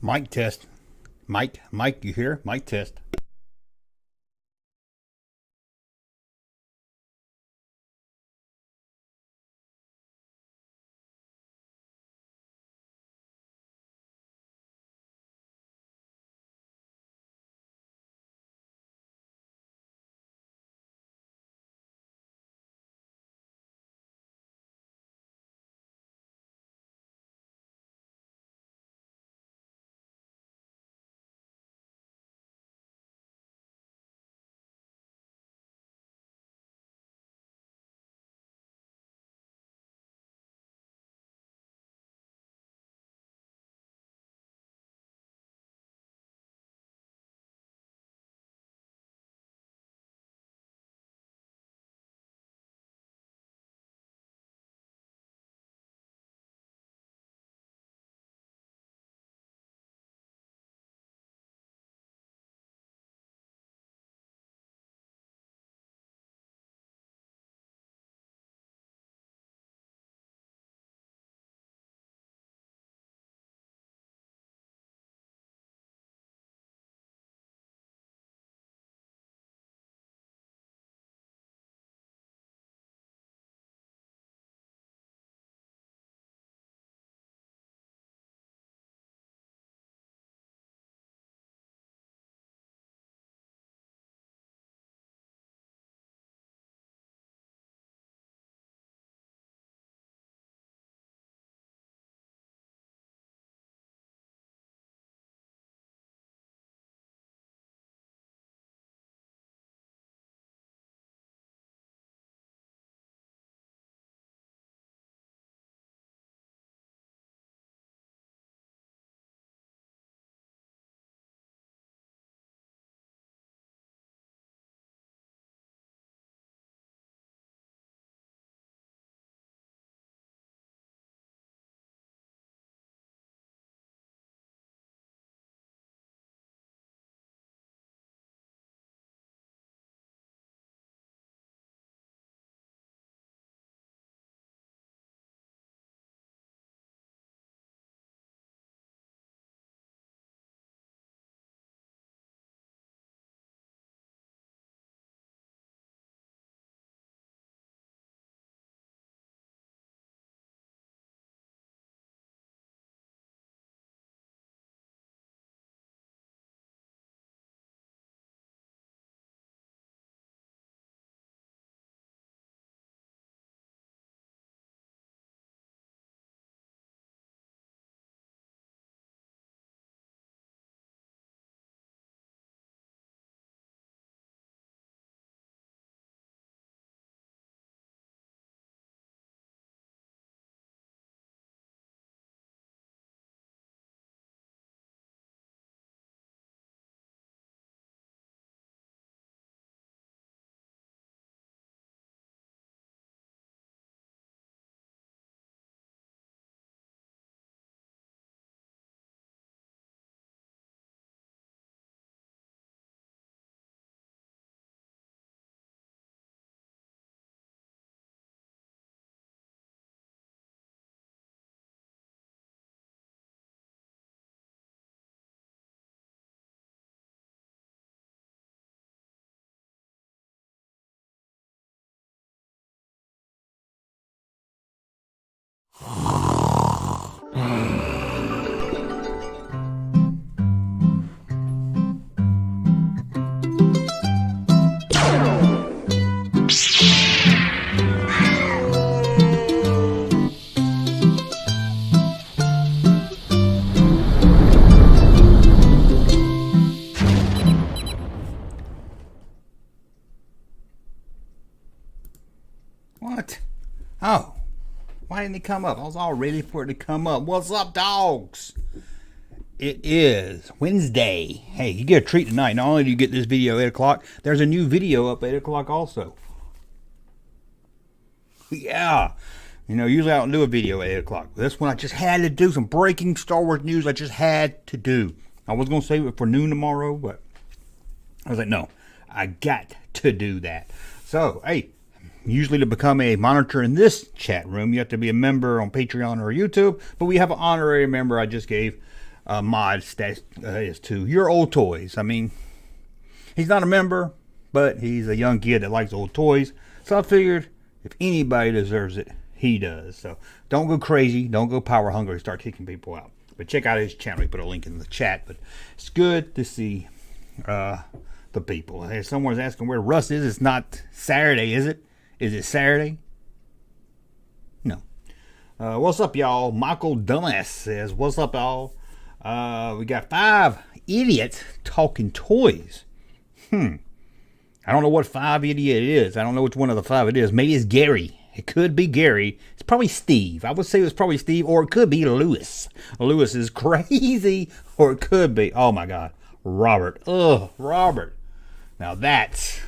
Mic test. Mike, you hear? Mic test. What? Oh, why didn't it come up? I was all ready for it to come up. What's up, dogs? It is Wednesday. Hey, you get a treat tonight. Not only do you get this video at 8 o'clock, there's a new video up at 8 o'clock also. Yeah. You know, usually I don't do a video at 8 o'clock. This one I just had to do. Some breaking Star Wars news I just had to do. I was going to save it for noon tomorrow, but I was like, no, I got to do that. So, hey, usually to become a monitor in this chat room, you have to be a member on Patreon or YouTube, but we have an honorary member I just gave mod stat is too. Your old toys. I mean, he's not a member, but he's a young kid that likes old toys. So I figured if anybody deserves it, he does. So don't go crazy. Don't go power hungry. Start kicking people out. But check out his channel. He put a link in the chat. But it's good to see the people. Hey, someone's asking where Russ is. It's not Saturday, is it? Is it Saturday? No. What's up, y'all? Michael Dumbass says, what's up, y'all? We got 5 idiots talking toys. I don't know what 5 idiot it is. I don't know which one of the 5 it is. Maybe it's Gary. It could be Gary. It's probably Steve. I would say it's probably Steve, or it could be Lewis. Lewis is crazy, or it could be, oh my God, Robert. Ugh, Robert. Now that's,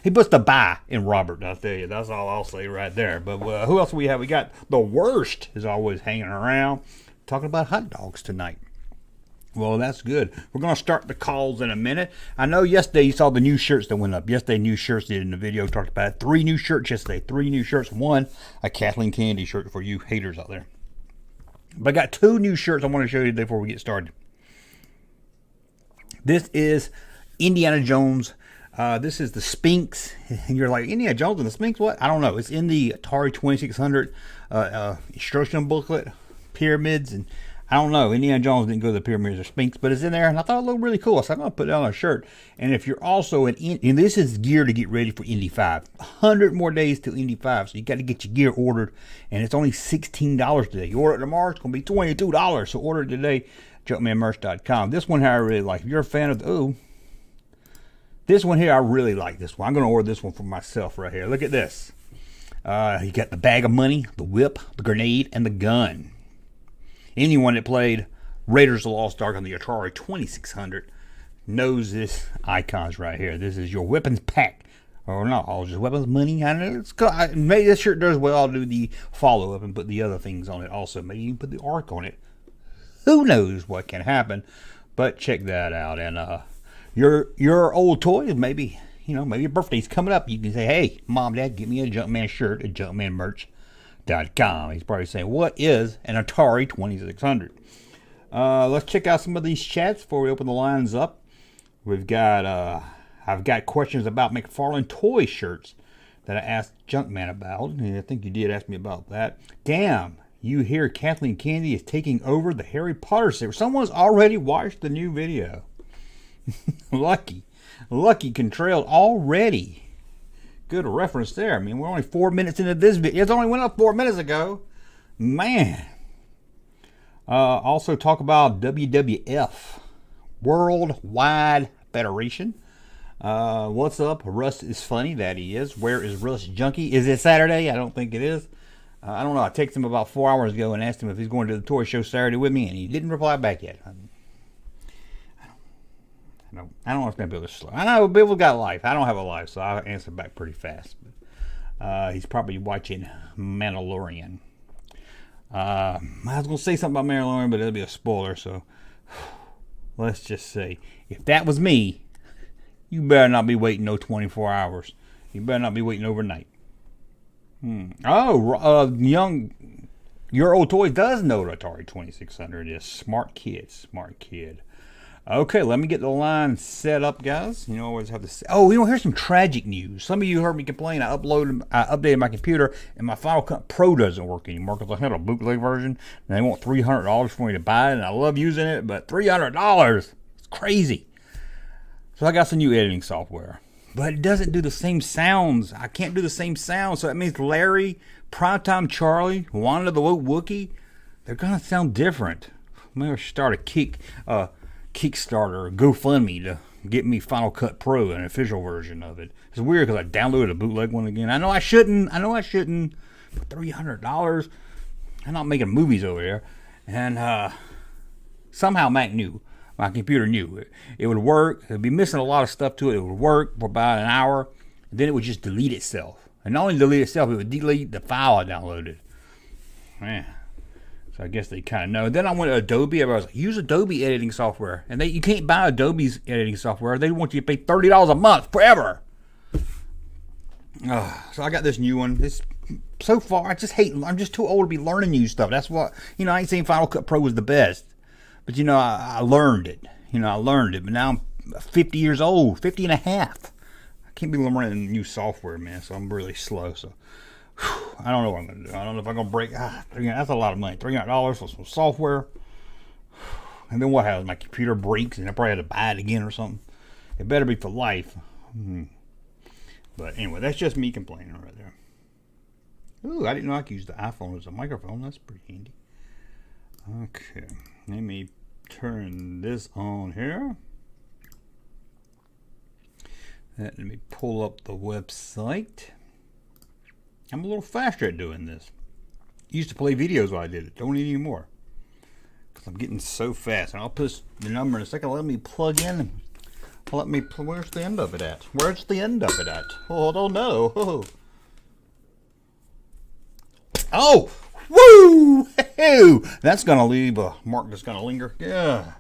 he puts the bye in Robert, I'll tell you. That's all I'll say right there. But who else we have? We got the worst is always hanging around, talking about hot dogs tonight. Well, that's good. We're going to start the calls in a minute. I know yesterday you saw the new shirts that went up. Yesterday, new shirts did in the video. Talked about it. 3 new shirts yesterday. 3 new shirts. 1, a Kathleen Candy shirt for you haters out there. But I got 2 new shirts I want to show you today before we get started. This is Indiana Jones. This is the Sphinx. And you're like, Indiana Jones and the Sphinx? What? I don't know. It's in the Atari 2600 instruction booklet. Pyramids and I don't know. Indiana Jones didn't go to the pyramids or Sphinx, but it's in there, and I thought it looked really cool. So I'm going to put it on a shirt. And if you're also and this is gear to get ready for Indy 5. 100 more days till Indy 5, so you got to get your gear ordered, and it's only $16 today. You order it tomorrow, it's going to be $22. So order it today, junkmanmerch.com. This one here I really like. If you're a fan of this one here, I really like this one. I'm going to order this one for myself right here. Look at this. You got the bag of money, the whip, the grenade, and the gun. Anyone that played Raiders of the Lost Ark on the Atari 2600 knows this icons right here. This is your weapons pack. Or not all just weapons, money. I know it's cool. Maybe this shirt does well. I'll do the follow-up and put the other things on it also. Maybe you can put the Ark on it. Who knows what can happen. But check that out. And your old toys, maybe your birthday's coming up. You can say, hey, Mom, Dad, get me a Junkman shirt at junkmanmerch.com. He's probably saying, what is an Atari 2600? Let's check out some of these chats before we open the lines up. We've got I've got questions about McFarlane toy shirts that I asked Junkman about. And I think you did ask me about that. Damn, you hear Kathleen Candy is taking over the Harry Potter series. Someone's already watched the new video. Lucky Contrail already. Good reference there. I mean, we're only 4 minutes into this video. It's only went up 4 minutes ago. Man. Also talk about WWF. Worldwide Federation. What's up? Russ is funny. That he is. Where is Russ Junkie? Is it Saturday? I don't think it is. I don't know. I texted him about 4 hours ago and asked him if he's going to the toy show Saturday with me, and he didn't reply back yet. I don't understand Bill's slow. I know Bill's got a life. I don't have a life, so I'll answer back pretty fast. But, he's probably watching Mandalorian. I was going to say something about Mandalorian, but it'll be a spoiler, so let's just say, if that was me, you better not be waiting no 24 hours. You better not be waiting overnight. Oh, your old toy does know what Atari 2600 is. Smart kid. Okay, let me get the line set up, guys. You know, I always have to say, here's some tragic news. Some of you heard me complain. I updated my computer, and my Final Cut Pro doesn't work anymore because I had a bootleg version, and they want $300 for me to buy it, and I love using it, but $300, it's crazy. So I got some new editing software, but it doesn't do the same sounds. I can't do the same sounds, so that means Larry, Primetime Charlie, Wanda the Wookiee, they're going to sound different. Maybe I should start a Kickstarter or GoFundMe to get me Final Cut Pro, an official version of it. It's weird because I downloaded a bootleg one again. I know I shouldn't. But $300. I'm not making movies over here. And somehow my computer knew it would work. It'd be missing a lot of stuff to it. It would work for about an hour, and then it would just delete itself. And not only delete itself, it would delete the file I downloaded. Man. So I guess they kind of know. Then I went to Adobe. Everybody was like, use Adobe editing software. And you can't buy Adobe's editing software. They want you to pay $30 a month forever. So I got this new one. So far, I'm just too old to be learning new stuff. That's what, I ain't saying Final Cut Pro was the best. But you know, I learned it. You know, I learned it. But now I'm 50 years old, 50 and a half. I can't be learning new software, man. So I'm really slow. So I don't know what I'm going to do. I don't know if I'm going to break. That's a lot of money. $300 for some software. And then what happens? My computer breaks and I probably have to buy it again or something. It better be for life. But anyway, that's just me complaining right there. Ooh, I didn't know I could use the iPhone as a microphone. That's pretty handy. Okay, let me turn this on here. Let me pull up the website. I'm a little faster at doing this. I used to play videos while I did it. Don't need any more. Because I'm getting so fast. And I'll put the number in a second. Let me plug in. Where's the end of it at? Where's the end of it at? Oh, I don't know. Oh! Woo! That's going to leave a mark that's going to linger. Yeah.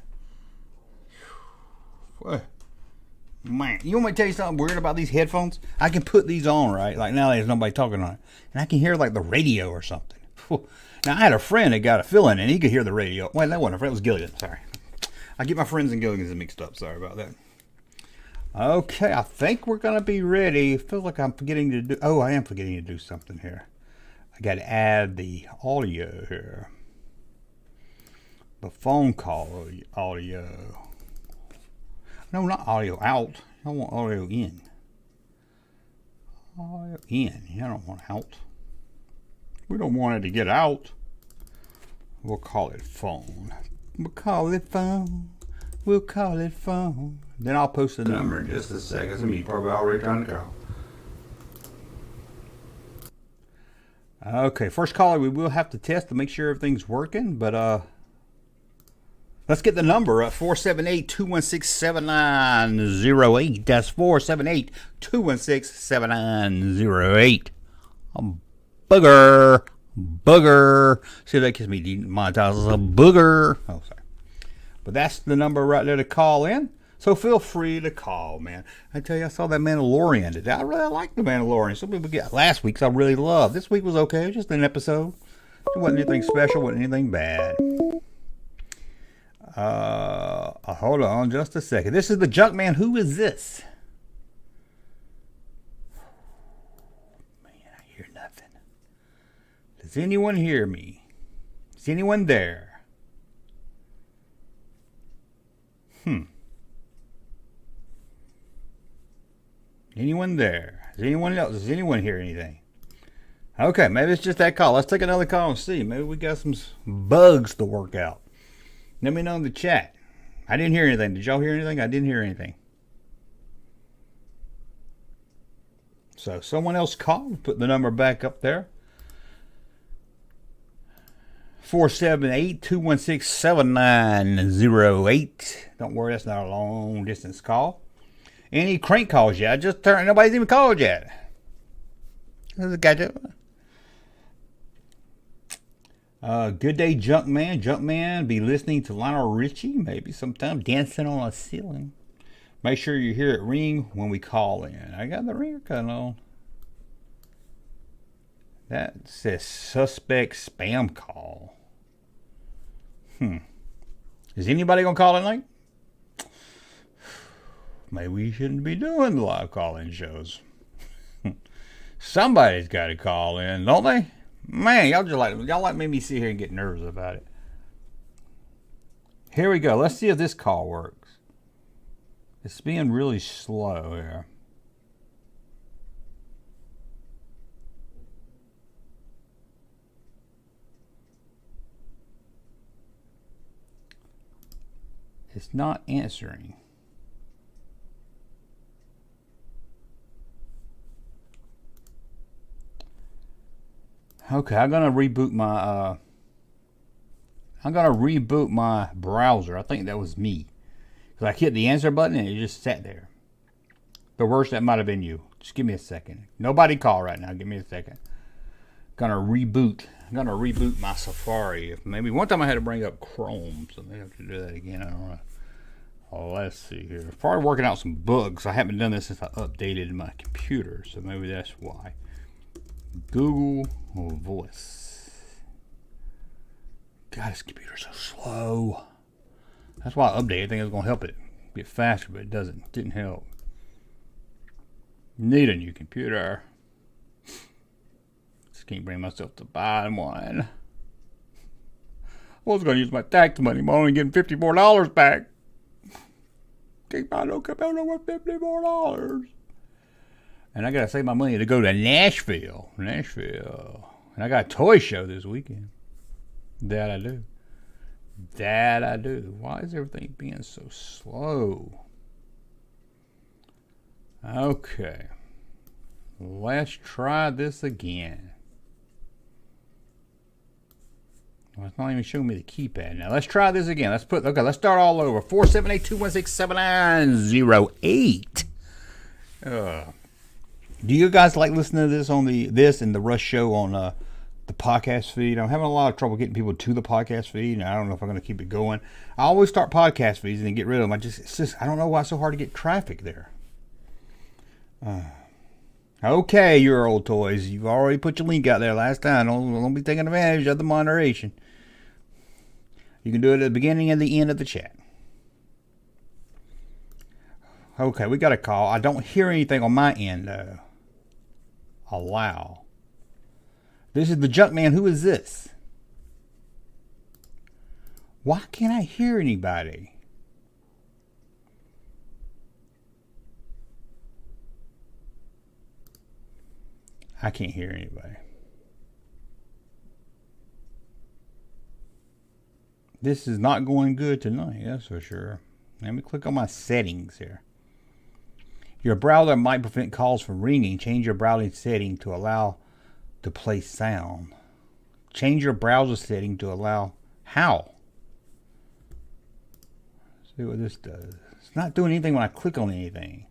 Man, you want me to tell you something weird about these headphones? I can put these on, right? Like now there's nobody talking on it. And I can hear like the radio or something. Now I had a friend that got a fill-in and he could hear the radio. Wait, that wasn't a friend, it was Gilligan. Sorry. I get my friends and Gilligans mixed up. Sorry about that. Okay, I think we're going to be ready. It feels like I'm forgetting to do... Oh, I am forgetting to do something here. I got to add the audio here. The phone call audio. No, not audio out. I want audio in. Audio in. I don't want out. We don't want it to get out. We'll call it phone. We'll call it phone. We'll call it phone. Then I'll post the number in just a second. It's me probably already trying to call. Okay, first caller, we will have to test to make sure everything's working, but let's get the number up. 478-216-7908. That's 478-216-7908. Booger. See, that gives me demonetized as a booger. Oh, sorry. But that's the number right there to call in. So feel free to call, man. I tell you, I saw that Mandalorian today. I really like the Mandalorian. Some people get last week's I really loved. This week was okay. It was just an episode. It wasn't anything special. Wasn't anything bad. Hold on just a second. This is the Junkman. Who is this? Man, I hear nothing. Does anyone hear me? Is anyone there? Anyone there? Is anyone else? Does anyone hear anything? Okay, maybe it's just that call. Let's take another call and see. Maybe we got some bugs to work out. Let me know in the chat. I didn't hear anything. Did y'all hear anything? I didn't hear anything. So someone else called. Put the number back up there. 478-216-7908. Don't worry, that's not a long distance call. Any crank calls yet? I just turned. Nobody's even called yet. Good day, Junkman. Junkman, be listening to Lionel Richie, maybe sometime, dancing on a ceiling. Make sure you hear it ring when we call in. I got the ringer cut on. That says suspect spam call. Is anybody gonna call tonight? Maybe we shouldn't be doing live call-in shows. Somebody's got to call in, don't they? Man, y'all like make me sit here and get nervous about it. Here we go. Let's see if this call works. It's being really slow here. It's not answering. Okay, I'm gonna reboot my browser. I think that was me, because I hit the answer button and it just sat there. The worst, that might have been you. Just give me a second. Nobody call right now. Give me a second. I'm gonna reboot my Safari. Maybe one time I had to bring up Chrome, so maybe I have to do that again. I don't know. Oh, let's see here. Probably working out some bugs. I haven't done this since I updated my computer, so maybe that's why. Google Voice. God, this computer's so slow. That's why I updated. I think it was going to help it get faster, but it doesn't. It didn't help. Need a new computer. Just can't bring myself to buy one. I was going to use my tax money, but I'm only getting $54 back. Can't buy no computer with $54. And I got to save my money to go to Nashville. And I got a toy show this weekend. That I do. Why is everything being so slow? Okay. Let's try this again. Well, it's not even showing me the keypad now. Let's try this again. Let's start all over. 478-216-7908. Do you guys like listening to this on this and the Russ show on the podcast feed? I'm having a lot of trouble getting people to the podcast feed, and I don't know if I'm going to keep it going. I always start podcast feeds and then get rid of them. I don't know why it's so hard to get traffic there. Okay, your old toys. You've already put your link out there last time. Don't be taking advantage of the moderation. You can do it at the beginning and the end of the chat. Okay, we got a call. I don't hear anything on my end, though. Allow. This is the Junkman. Who is this? Why can't I hear anybody? I can't hear anybody. This is not going good tonight, that's for sure. Let me click on my settings here. Your browser might prevent calls from ringing. Change your browsing setting to allow to play sound. Change your browser setting to allow. How? Let's see what this does. It's not doing anything when I click on anything.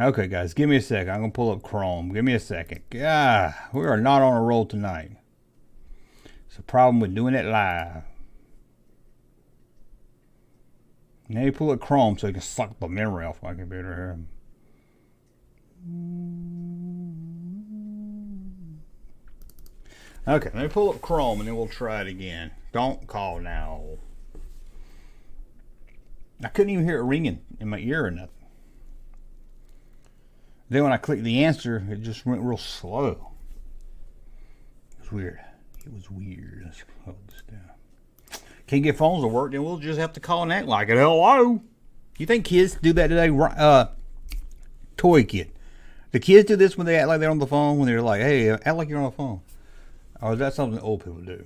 Okay, guys, give me a second. I'm going to pull up Chrome. Give me a second. God, we are not on a roll tonight. It's a problem with doing it live. Now you pull up Chrome so you can suck the memory off my computer here. Okay, let me pull up Chrome and then we'll try it again. Don't call now. I couldn't even hear it ringing in my ear or nothing. Then when I clicked the answer, it just went real slow. It was weird. Let's hold this down. Can't get phones to work, then we'll just have to call and act like it. Hello? You think kids do that today? Toy kid. The kids do this when they act like they're on the phone, when they're like, hey, act like you're on the phone. Or is that something old people do?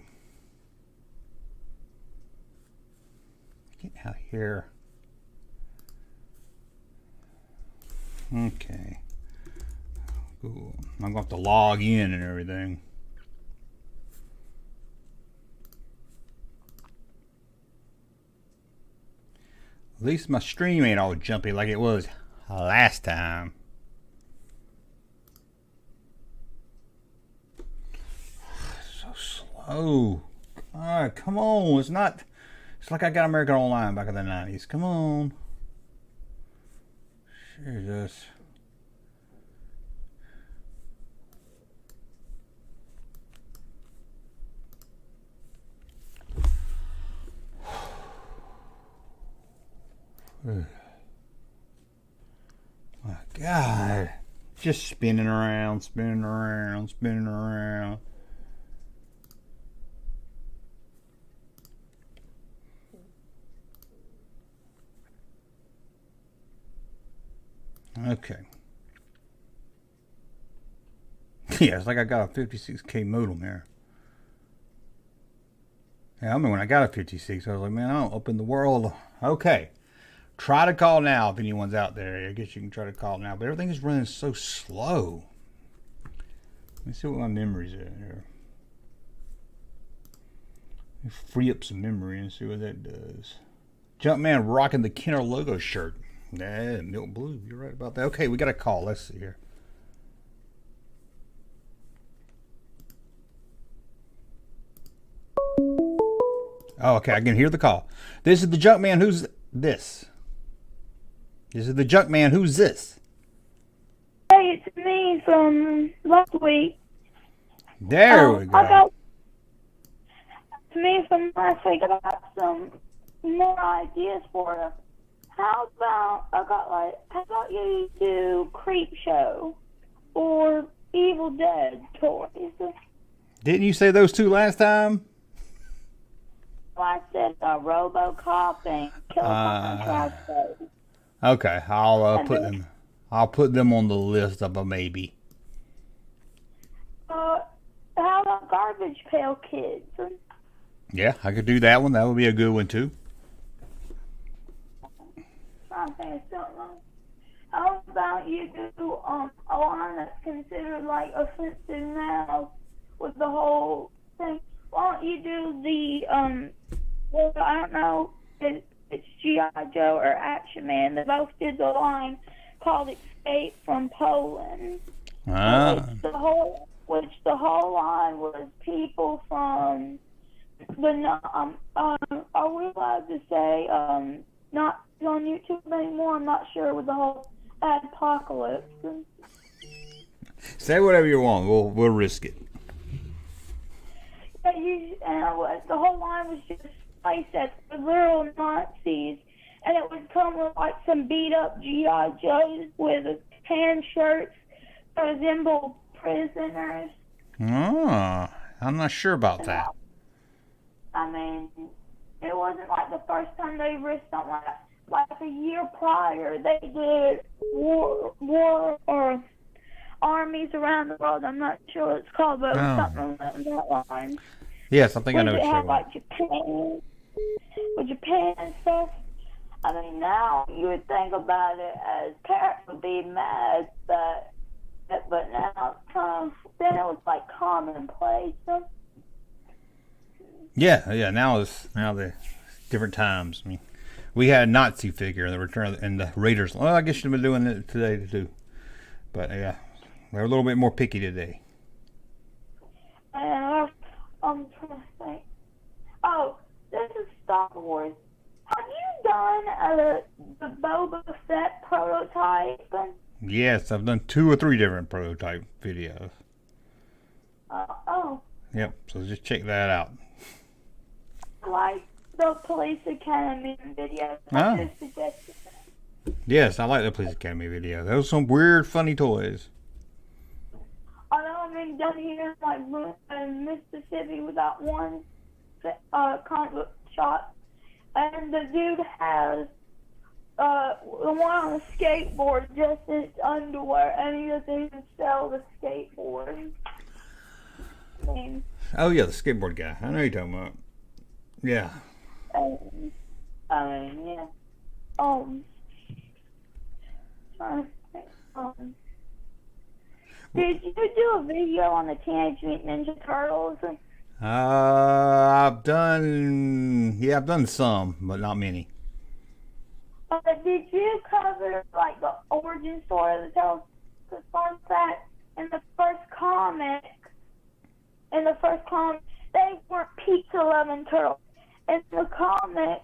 Get out here. Okay. Cool. I'm going to have to log in and everything. At least my stream ain't all jumpy like it was last time. So slow. God, come on. It's like I got American Online back in the 90s. Come on. Jesus. My God. Just spinning around. Okay. Yeah, it's like I got a 56K modem here. Yeah, I remember when I got a 56, I was like, man, I'm up in the world. Okay. Try to call now if anyone's out there. I guess you can try to call now, but everything is running so slow. Let me see what my memory's at here. Let me free up some memory and see what that does. Junkman rocking the Kenner logo shirt. Yeah, milk blue. You're right about that. Okay, we got a call. Let's see here. Oh, okay, I can hear the call. This is the Junkman. Who's this? This is the Junkman. Who's this? Hey, it's me from last week. There we go. I got me from last week. I got some more ideas for you. How about you do Creep Show or Evil Dead toys? Didn't you say those two last time? I said RoboCop and Killer Contract. Okay, I'll put them on the list of a maybe. How about Garbage Pail Kids? Yeah, I could do that one. That would be a good one too. I think it's something. How about you do a line that's considered like offensive now with the whole thing? Why don't you do the well, I don't know if it's G.I. Joe or Action Man. They both did the line called Escape from Poland. Which the whole line was people from the are we allowed to say not on YouTube anymore? I'm not sure with the whole apocalypse. Say whatever you want. We'll risk it. Yeah, the whole line was just placed as the literal Nazis, and it would come with like some beat up G.I. Joes with tan shirts that resemble prisoners. Oh, I'm not sure about that. I mean, it wasn't like the first time they risked something like that. Like a year prior, they did war or armies around the world. I'm not sure what it's called, but it was something along that line. Yes, I think I know what you're saying. Like Japan, with Japan and stuff. I mean, now you would think about it as parents would be mad, but now then it was like commonplace. Yeah. Now the different times. I mean, we had a Nazi figure in the Return and the Raiders. Well, I guess you've been doing it today too. But yeah, they're a little bit more picky today. I'm trying to think. Oh, this is Star Wars. Have you done the Boba Fett prototype? Yes, I've done 2 or 3 different prototype videos. Yep, so just check that out. Like the Police Academy video. I just suggested that. Yes, I like the Police Academy video. Those are some weird, funny toys. I know I've been down here in Mississippi with that one comic book shop, and the dude has the one on a skateboard just in its underwear, and he doesn't even sell the skateboard. Oh yeah, the skateboard guy. I know you're talking about. Yeah. Yeah. Did you do a video on the Teenage Mutant Ninja Turtles? I've done some, but not many. Did you cover like the origin story of the turtles? Because fun fact, in the first comic, they weren't pizza-loving turtles. In the comic,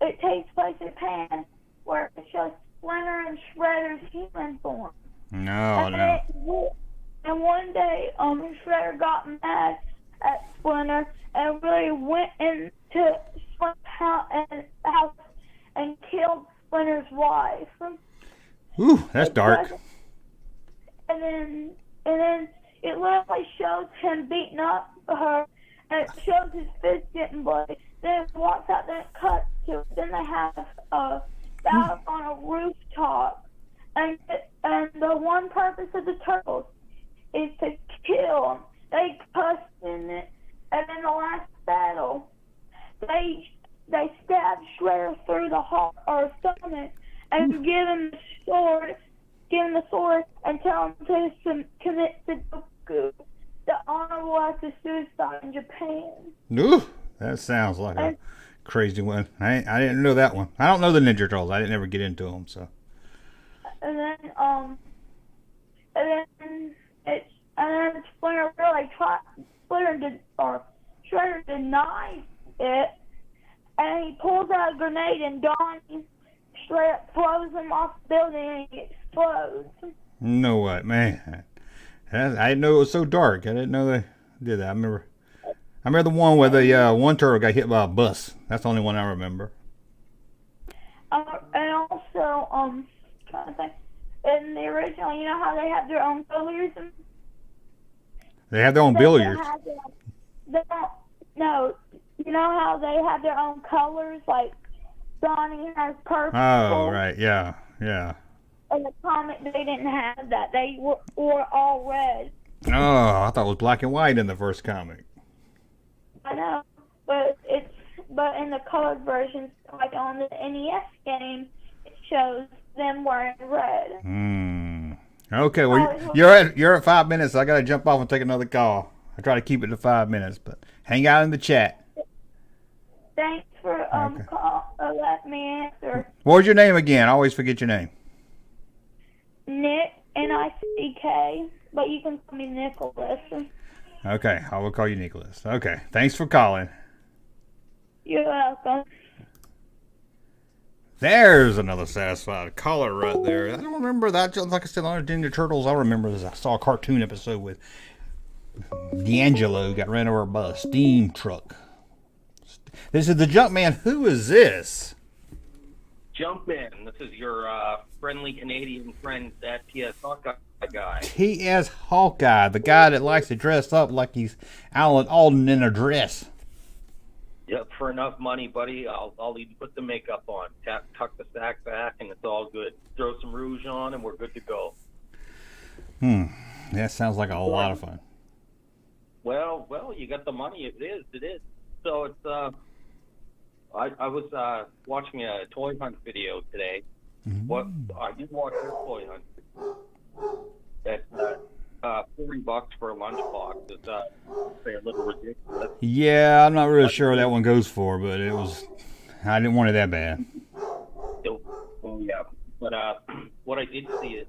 it takes place in Japan, where it shows Splinter and Shredder's human form. No. And one day, Shredder got mad at Splinter and really went into Splinter's house and killed Splinter's wife. Ooh, that's dark. And then it literally shows him beating up her, and it shows his fist getting bloody. Then it walks out, then it cuts to it. Then they have battle on a rooftop. And the one purpose of the turtles is to kill them. They cussed in it. And in the last battle, they stabbed Shredder through the heart or stomach and give him the sword and tell him to commit Sudoku, the honorable act of suicide in Japan. Ooh, that sounds like a crazy one. I didn't know that one. I don't know the Ninja Turtles. I didn't ever get into them, so. And then Splinter really tried. Shredder denies it, and he pulls out a grenade, and Donnie Shredder throws him off the building, and he explodes. No way, man. I didn't know it was so dark. I didn't know did that. I remember. I remember the one where the one turtle got hit by a bus. That's the only one I remember. And also, trying to think, in the original, you know how they have their own colors? They have their own billiards. No, you know how they have their own colors, like Donnie has purple. Oh, right, yeah. In the comic, they didn't have that. They were all red. Oh, I thought it was black and white in the first comic. I know, but in the colored versions, like on the NES game, it shows them wearing red. Okay, well, you're at 5 minutes. So I gotta jump off and take another call. I try to keep it to 5 minutes, but hang out in the chat. Thanks for letting me answer. What was your name again? I always forget your name. Nick, Nick, but you can call me Nicholas. Okay, I will call you Nicholas. Okay, thanks for calling. You're welcome. There's another satisfied caller right there. I don't remember that. Just like I said, on Ninja Turtles, I remember this. I saw a cartoon episode with D'Angelo got ran over by a steam truck. This is the Junkman. Who is this? Junkman. This is your friendly Canadian friend, that T.S. Hawkeye guy. T.S. Hawkeye, the guy that likes to dress up like he's Alan Alden in a dress. Yep, for enough money, buddy, I'll even put the makeup on, tuck the sack back, and it's all good. Throw some rouge on, and we're good to go. That sounds like a lot of fun. Well, you got the money. It is. So it's I was watching a toy hunt video today. What I did watch this toy hunt. That's $40 for a lunchbox. It's a little ridiculous. Yeah, I'm not really sure what that one goes for, but I didn't want it that bad. Oh yeah, but what I did see is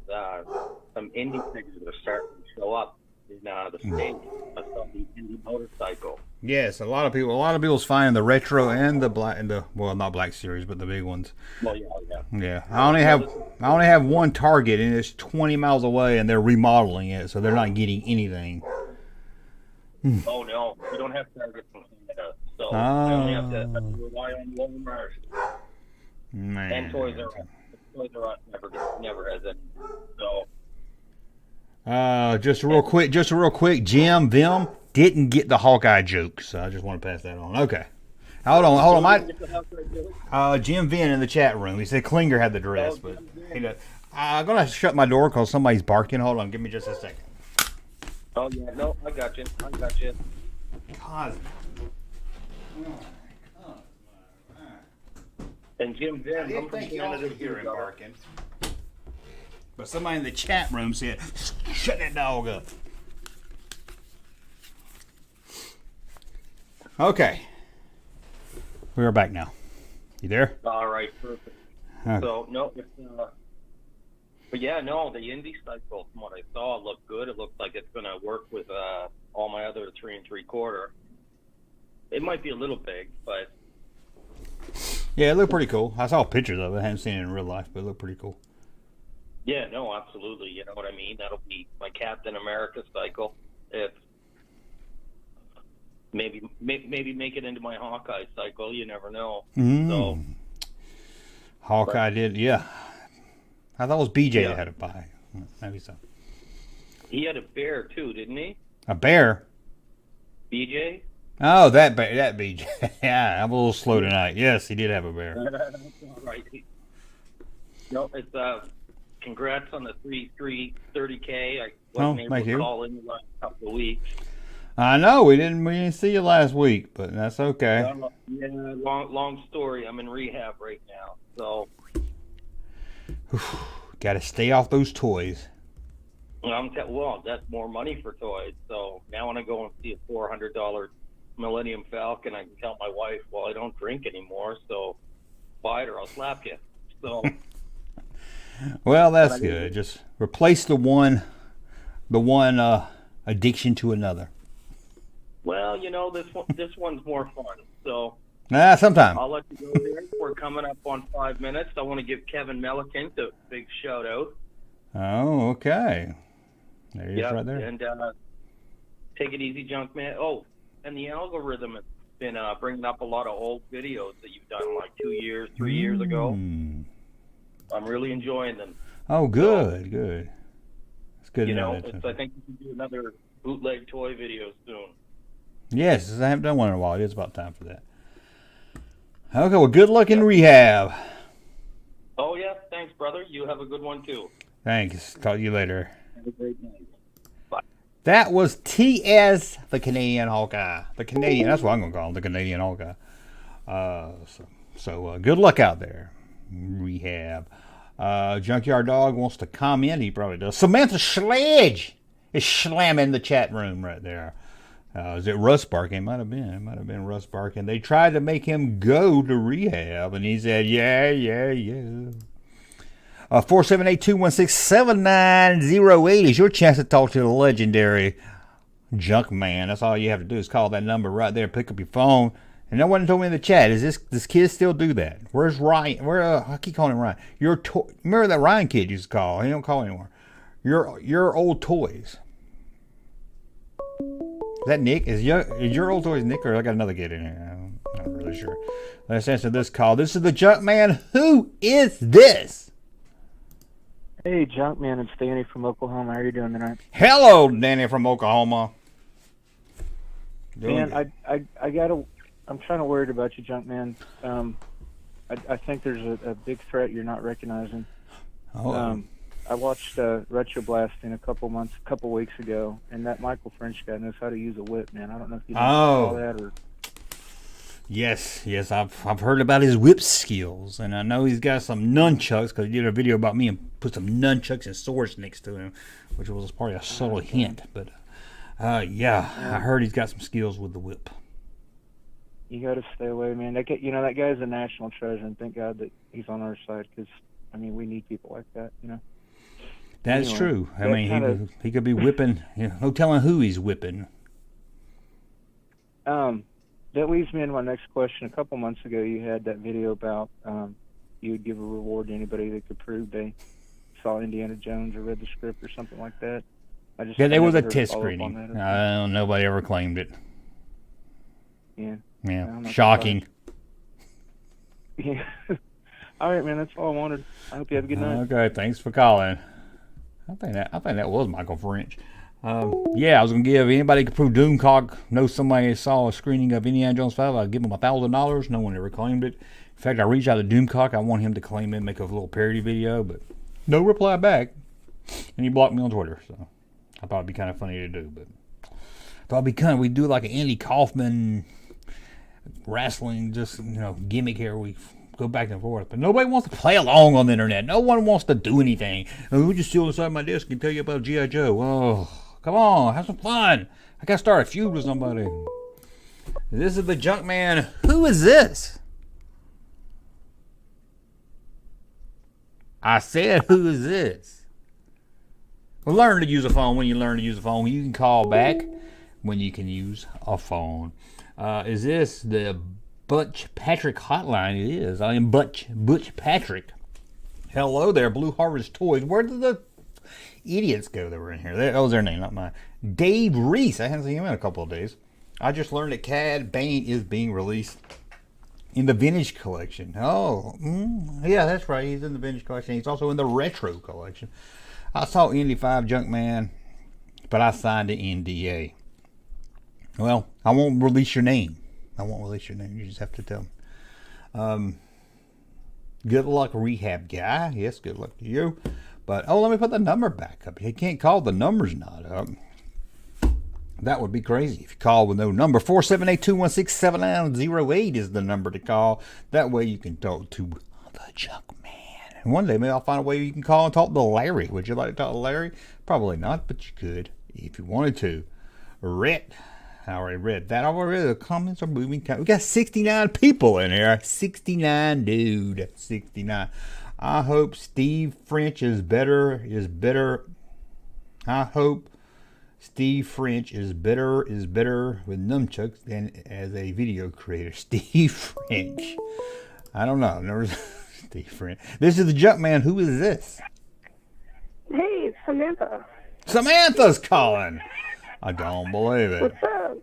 some indie figures are starting to show up in the States. I saw the indie motorcycle. Yes, a lot of people's finding the retro and the black, not Black Series, but the big ones. Well, yeah. Yeah, I only have one Target, and it's 20 miles away, and they're remodeling it, so they're not getting anything. Oh no, we don't have Target in Canada, so I only have to rely on Walmart. Man. And Toys R Us. Toys R Us never has any. So. Just real quick, Jim Vim didn't get the Hawkeye joke, so I just want to pass that on. Okay. Hold on. Jim Vin in the chat room. He said Klinger had the dress, but I'm going to shut my door because somebody's barking. Hold on. Give me just a second. Oh, yeah. No, I got you. Cosmo. And Jim Vin, I didn't think y'all could hear him barking. But somebody in the chat room said, shut that dog up. Okay. We are back now. You there? All right, perfect. Okay. So, no, but yeah, no, the indie cycle, from what I saw, looked good. It looks like it's going to work with all my other 3 3/4. It might be a little big, but... Yeah, it looked pretty cool. I saw pictures of it. I haven't seen it in real life, but it looked pretty cool. Yeah, no, absolutely. You know what I mean? That'll be my Captain America cycle. If maybe make it into my Hawkeye cycle. You never know. So Hawkeye did, yeah. I thought it was BJ that had to buy. Maybe so. He had a bear too, didn't he? A bear? BJ? Oh, that BJ. Yeah, I'm a little slow tonight. Yes, he did have a bear. That's all right. No, it's congrats on the 30K. I wasn't able to call in the last couple of weeks. I know we didn't see you last week, but that's okay. Yeah, long story. I'm in rehab right now, so got to stay off those toys. Well, that's more money for toys. So now when I go and see a $400 Millennium Falcon, I can tell my wife, well, I don't drink anymore, so buy it or I'll slap you. So. Well, that's good. Just replace the one addiction to another. Well, this one's more fun. So sometime. I'll let you go there. We're coming up on 5 minutes. I want to give Kevin Mellencamp a big shout out. Oh, okay. There he is right there. And Take it easy, Junkman. Oh, and the algorithm has been bringing up a lot of old videos that you've done like 2 years, 3 years ago. I'm really enjoying them. Oh, good, good. It's good to know that. I think we can do another bootleg toy video soon. Yes, I haven't done one in a while. It is about time for that. Okay, well, good luck in rehab. Oh, yeah. Thanks, brother. You have a good one, too. Thanks. Talk to you later. Have a great night. Bye. That was T.S. the Canadian Hawkeye. The Canadian, that's what I'm going to call him, the Canadian Hawkeye. So good luck out there. Rehab. Junkyard Dog wants to comment. He probably does. Samantha Sledge is slamming the chat room right there. Is it Russ barking? It might have been. It might have been Russ barking. They tried to make him go to rehab, and he said, yeah. 478-216-7908 is your chance to talk to the legendary Junkman. That's all you have to do is call that number right there, pick up your phone. And no one told me in the chat, is this kid still do that? Where's Ryan? I keep calling him Ryan. Remember that Ryan kid used to call? He don't call anymore. Your old toys. Is that Nick? Is your old toys Nick, or I got another kid in here? I'm not really sure. Let's answer this call. This is the Junkman. Who is this? Hey, Junkman, it's Danny from Oklahoma. How are you doing tonight? Hello, Danny from Oklahoma. Man, I'm kind of worried about you, Junkman. I think there's a big threat you're not recognizing. Oh. I watched Retro Blasting a couple weeks ago, and that Michael French guy knows how to use a whip, man. I don't know if you saw that or. Yes, I've heard about his whip skills, and I know he's got some nunchucks because he did a video about me and put some nunchucks and swords next to him, which was probably a subtle hint. But I heard he's got some skills with the whip. You got to stay away, man. That guy's a national treasure, and thank God that he's on our side because we need people like that, That's true. He could be whipping. No telling who he's whipping. That leads me into my next question. A couple months ago, you had that video about you would give a reward to anybody that could prove they saw Indiana Jones or read the script or something like that. There was a test screening. Nobody ever claimed it. Yeah. Yeah. Shocking. Yeah. All right, man. That's all I wanted. I hope you have a good night. Okay. Thanks for calling. I think that was Michael French. I was gonna give anybody who could prove Doomcock knows somebody saw a screening of Indiana Jones 5. I'd give him $1,000. No one ever claimed it. In fact, I reached out to Doomcock. I want him to claim it, make a little parody video, but no reply back. And he blocked me on Twitter. So I thought it'd be kind of funny to do, but I thought it'd be kind of we'd do like an Andy Kaufman wrestling gimmick here. We go back and forth, but nobody wants to play along on the internet. No one wants to do anything. Who just steal inside my desk and tell you about G.I. Joe? Oh. Come on, have some fun. I gotta start a feud with somebody. This is the Junkman. Who is this? I said, who is this? Well, learn to use a phone when you learn to use a phone. You can call back when you can use a phone. Is this the Butch Patrick hotline? It is. I am Butch Patrick. Hello there, Blue Harvest Toys. Where did the idiots go that were in here? That was their name, not mine. Dave Reese. I haven't seen him in a couple of days. I just learned that Cad Bane is being released in the Vintage Collection. Yeah, that's right. He's in the Vintage Collection. He's also in the Retro Collection. I saw Indy 5 Junkman, but I signed the NDA. Well, I won't release your name. You just have to tell me. Good luck, rehab guy. Yes, good luck to you. But, let me put the number back up. You can't call the numbers not up. That would be crazy if you call with no number. 478-216-7908 is the number to call. That way you can talk to the Junkman. And one day maybe I'll find a way you can call and talk to Larry. Would you like to talk to Larry? Probably not, but you could if you wanted to. Rhett. I already read that. The comments are moving. We got 69 people in here. 69, dude. 69. I hope Steve French is better. I hope Steve French is better with nunchucks than as a video creator. Steve French. I don't know. Never Steve French. This is the Junkman. Who is this? Hey, it's Samantha. Samantha's calling. I don't believe it. What's up?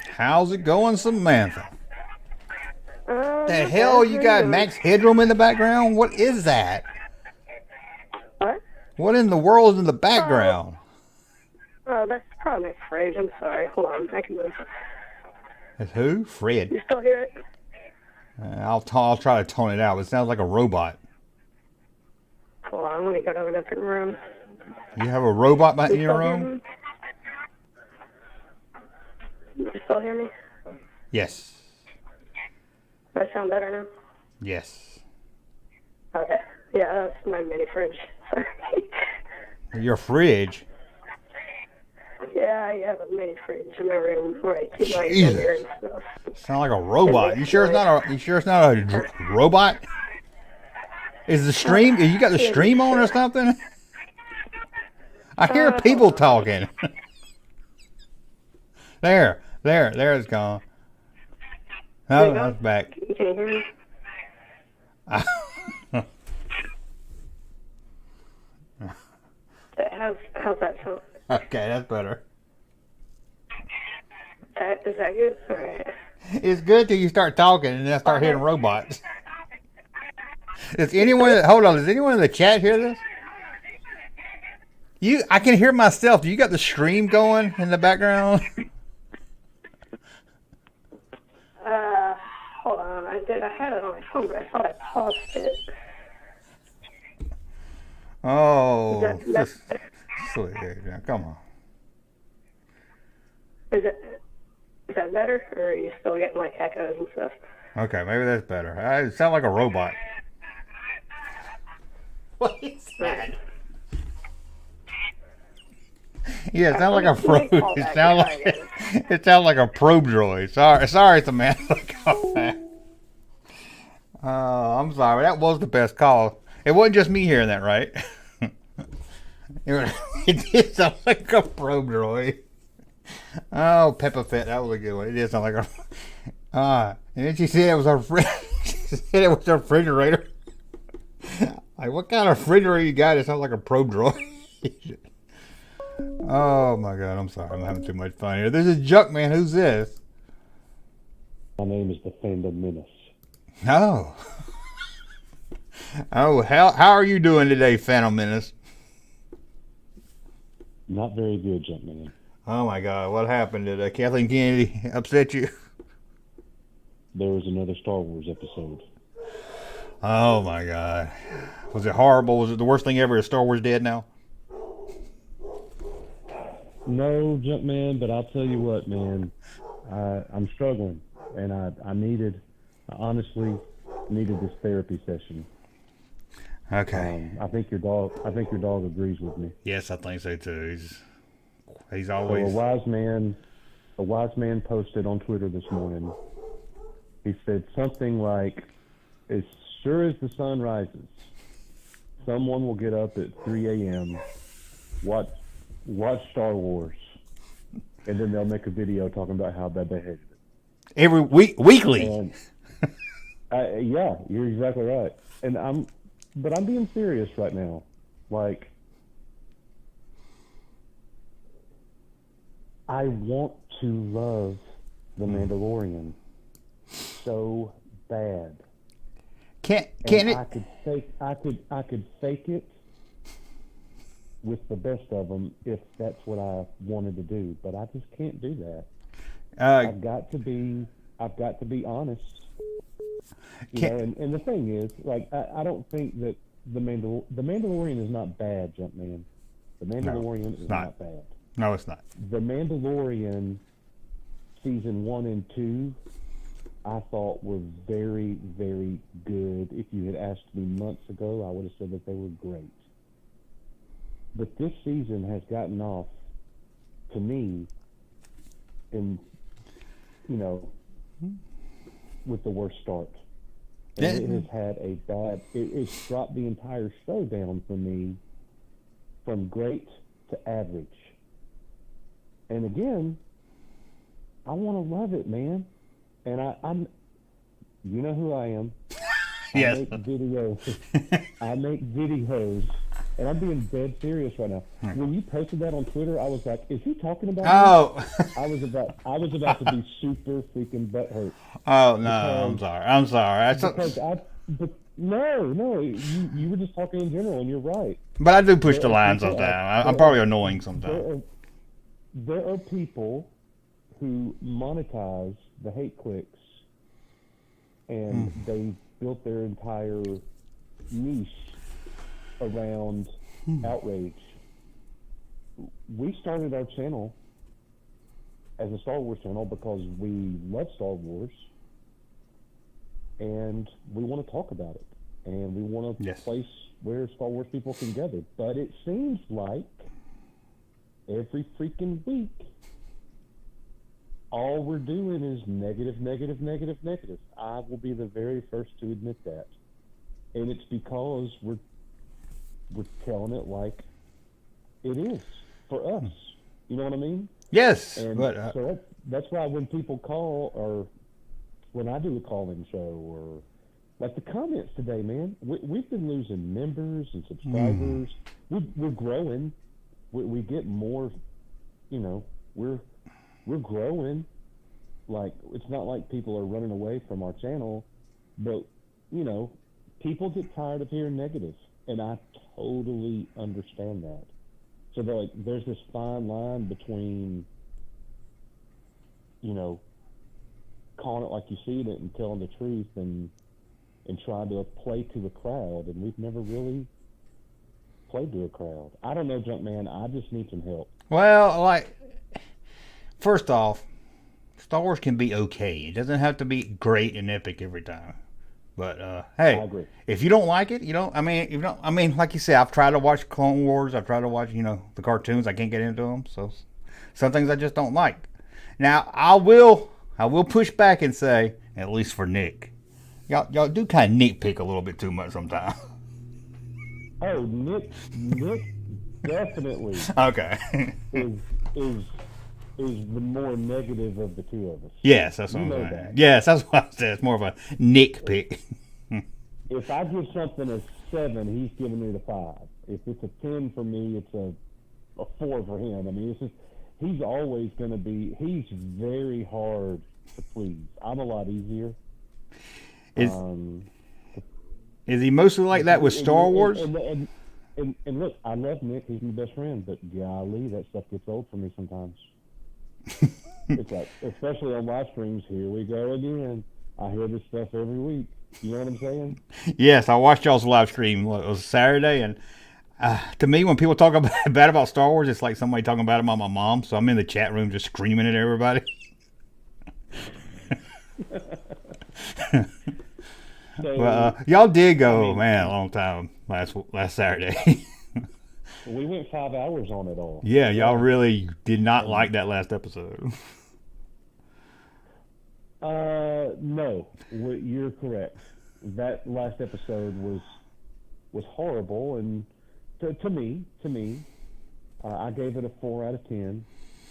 How's it going, Samantha? The Not hell, bad. you How got doing? Max Headroom in the background? What is that? What? What in the world is in the background? Oh, that's probably my fridge. I'm sorry. Hold on. I can move. It's who? Fred. You still hear it? I'll try to tone it out. It sounds like a robot. Hold on. Let me go to a different room. You have a robot in You your still hear room? me? You still hear me? Yes. Does that sound better now? Yes. Okay. Yeah, that's my mini fridge. Sorry. Your fridge? Yeah, I have a mini fridge in my room where I keep my Jesus. beer and stuff. Sound like a robot. You sure it's not a robot? Is the stream? You got the stream on or something? I hear people talking. There it's gone. Oh, that's back. Can you hear me? How's that sound? Okay, that's better. Is that good? All right. It's good till you start talking and then I start hearing robots. Does anyone in the chat hear this? I can hear myself. Do you got the stream going in the background? Hold on. I had it on my phone, but I thought I paused it. Oh, That's- sweet. Now, come on. Is that better, or are you still getting like echoes and stuff? Okay, maybe that's better. I sound like a robot. What is that? Yeah, it sounds like a probe. It sounds like a probe droid. Sorry, Samantha. I'm sorry. That was the best call. It wasn't just me hearing that, right? It did sound like a probe droid. Oh, Peppa Fit, that was a good one. It did sound like a. And then she said it was her she said it was her refrigerator. Like, what kind of refrigerator you got? It sounds like a probe droid. Oh my God, I'm sorry. I'm having too much fun here. This is Junkman. Who's this? My name is the Fandom Menace. Oh. Oh, how are you doing today, Phantom Menace? Not very good, Junkman. Oh my God, what happened? Did Kathleen Kennedy upset you? There was another Star Wars episode. Oh my God. Was it horrible? Was it the worst thing ever? Is Star Wars dead now? No, Junkman, but I'll tell you what, man. I'm struggling, and I honestly needed this therapy session. Okay. I think your dog agrees with me. Yes, I think so too. He's So always. a wise man posted on Twitter this morning. He said something like, "As sure as the sun rises, someone will get up at 3 a.m. watch Star Wars, and then they'll make a video talking about how bad they hated it." Every weekly. And yeah, you're exactly right. And I'm being serious right now. Like, I want to love The Mandalorian so bad. Can And it? I could fake it with the best of them if that's what I wanted to do, but I just can't do that. I've got to be honest. You know, and the thing is, like, I don't think that the Mandalorian is not bad, Junkman. The Mandalorian is not bad. No, it's not. The Mandalorian season 1 and 2, I thought were very, very good. If you had asked me months ago, I would have said that they were great. But this season has gotten off, to me, in, with the worst start. And it has had it's dropped the entire show down for me from great to average. And again, I want to love it, man. And I'm, you know who I am. Yes. I make videos and I'm being dead serious right now. When you posted that on Twitter, I was like, "Is he talking about me?" I was about to be super freaking butthurt. Oh no, I'm sorry. I'm sorry. No, you were just talking in general, and you're right. But I do push the line sometimes. I'm probably annoying sometimes. There are people who monetize the hate clicks, and they built their entire niche around outrage. We started our channel as a Star Wars channel because we love Star Wars, and we want to talk about it, and we want a place where Star Wars people can gather. But it seems like every freaking week, all we're doing is negative, negative, negative, negative. I will be the very first to admit that. And it's because we're telling it like it is for us. You know what I mean? Yes. And but, so that's why when people call, or when I do a call-in show, or like the comments today, man, we've been losing members and subscribers. We're growing. We get more, you know, we're growing. Like, it's not like people are running away from our channel, but, you know, people get tired of hearing negative, and I totally understand that. So there's this fine line between, you know, calling it like you see it and telling the truth, and trying to play to a crowd, and we've never really played to a crowd. I don't know, Junkman. I just need some help. Well, like, first off, Star Wars can be okay. It doesn't have to be great and epic every time. But hey, I agree. If you don't like it, you don't. I mean, like you said, I've tried to watch Clone Wars. I've tried to watch, you know, the cartoons. I can't get into them. So some things I just don't like. Now I will push back and say, at least for Nick, y'all do kind of nitpick a little bit too much sometimes. Oh, Nick definitely Okay. is the more negative of the two of us. Yes, that's what I'm saying. That. Yes, that's what I said. It's more of a nitpick. If I give something a 7, he's giving it a 5. If it's a 10 for me, it's a 4 for him. I mean, it's just, he's always going to be. He's very hard to please. I'm a lot easier. Is he mostly like that with Star Wars? And look, I love Nick. He's my best friend. But golly, that stuff gets old for me sometimes. It's like, especially on live streams, here we go again. I hear this stuff every week. You know what I'm saying? Yes, I watched y'all's live stream. It was Saturday, and to me, when people talk bad about Star Wars, it's like somebody talking bad about my mom. So I'm in the chat room just screaming at everybody. Well, y'all did go, man, a long time last Saturday. We went 5 hours on it all. Yeah, y'all really did not like that last episode. No, you're correct. That last episode was horrible, and to me, I gave it a 4 out of 10.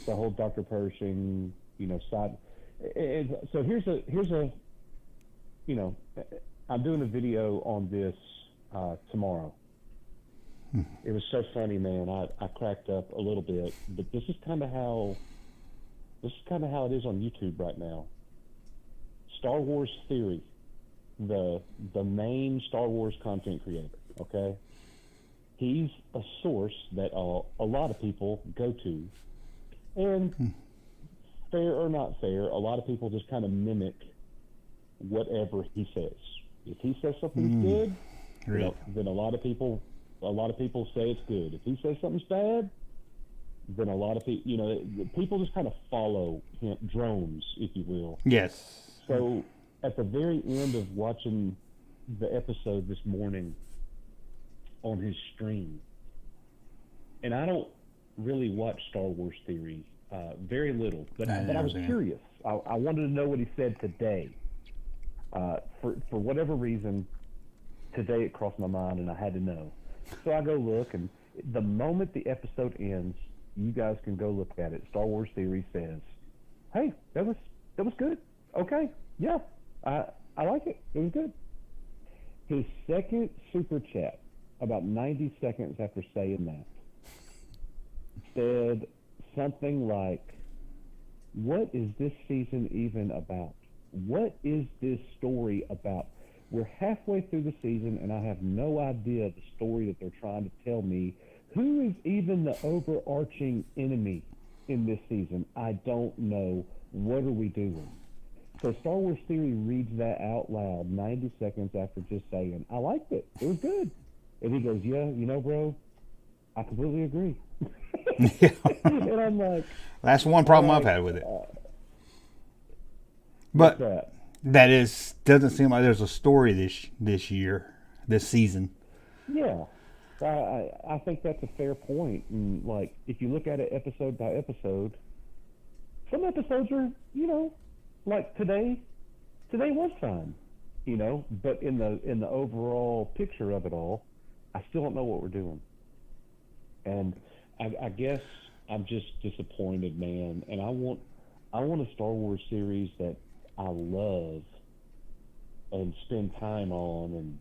The whole Dr. Pershing, you know, side. So here's a, you know, I'm doing a video on this tomorrow. It was so funny, man. I cracked up a little bit, but this is kind of how it is on YouTube right now. Star Wars Theory, the main Star Wars content creator, okay? He's a source that a lot of people go to, and fair or not fair, a lot of people just kind of mimic whatever he says. If he says something's good, really? You know, then a lot of people say it's good. If he says something's bad, then a lot of people, you know, people just kind of follow him, drones, if you will. Yes. So at the very end of watching the episode this morning on his stream, and I don't really watch Star Wars Theory, very little, but I was curious. I wanted to know what he said today. For whatever reason, today it crossed my mind, and I had to know. So I go look, and the moment the episode ends, you guys can go look at it. Star Wars Theory says, "Hey, that was good. Okay, yeah, I like it. It was good." His second super chat about 90 seconds after saying that, said something like, "What is this season even about? What is this story about? We're halfway through the season, and I have no idea the story that they're trying to tell me. Who is even the overarching enemy in this season? I don't know. What are we doing?" So Star Wars Theory reads that out loud 90 seconds after just saying, "I liked it. It was good." And he goes, "Yeah, bro, I completely agree." And I'm like... That's one problem I've had with it. But doesn't seem like there's a story this season. Yeah. I think that's a fair point. And, like, if you look at it episode by episode, some episodes are, like today was fine, but in the overall picture of it all, I still don't know what we're doing. And I guess I'm just disappointed, man. And I want a Star Wars series that I love and spend time on,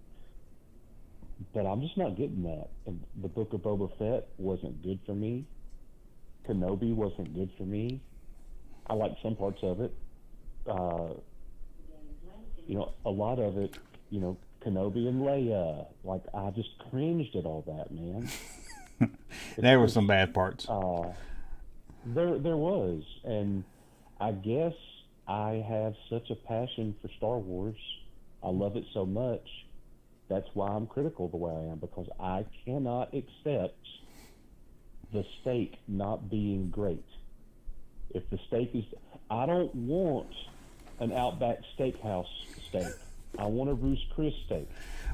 but I'm just not getting that. And the Book of Boba Fett wasn't good for me. Kenobi wasn't good for me. I liked some parts of it. A lot of it, Kenobi and Leia, like, I just cringed at all that, man. There were some bad parts. There was, and I guess I have such a passion for Star Wars. I love it so much. That's why I'm critical the way I am, because I cannot accept the steak not being great. If the steak is... I don't want an Outback Steakhouse steak. I want a Ruth's Chris steak.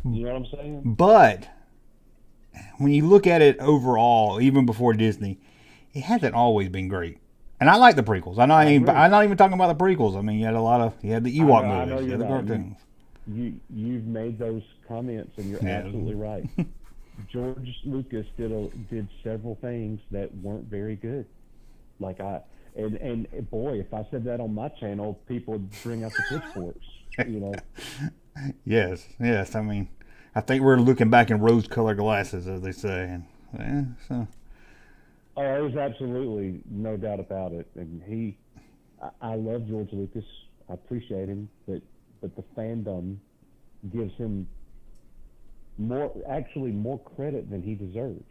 You know what I'm saying? But when you look at it overall, even before Disney, it hasn't always been great. And I like the prequels. I'm not even talking about the prequels. I mean, you had the Ewok movies, you had the cartoons. You've made those comments, and you're absolutely right. George Lucas did several things that weren't very good. Like and boy, if I said that on my channel, people would bring out the pitchforks. Yes. I mean, I think we're looking back in rose-colored glasses, as they say. So. Oh, there's absolutely no doubt about it. And I love George Lucas. I appreciate him, but the fandom gives him more credit than he deserves.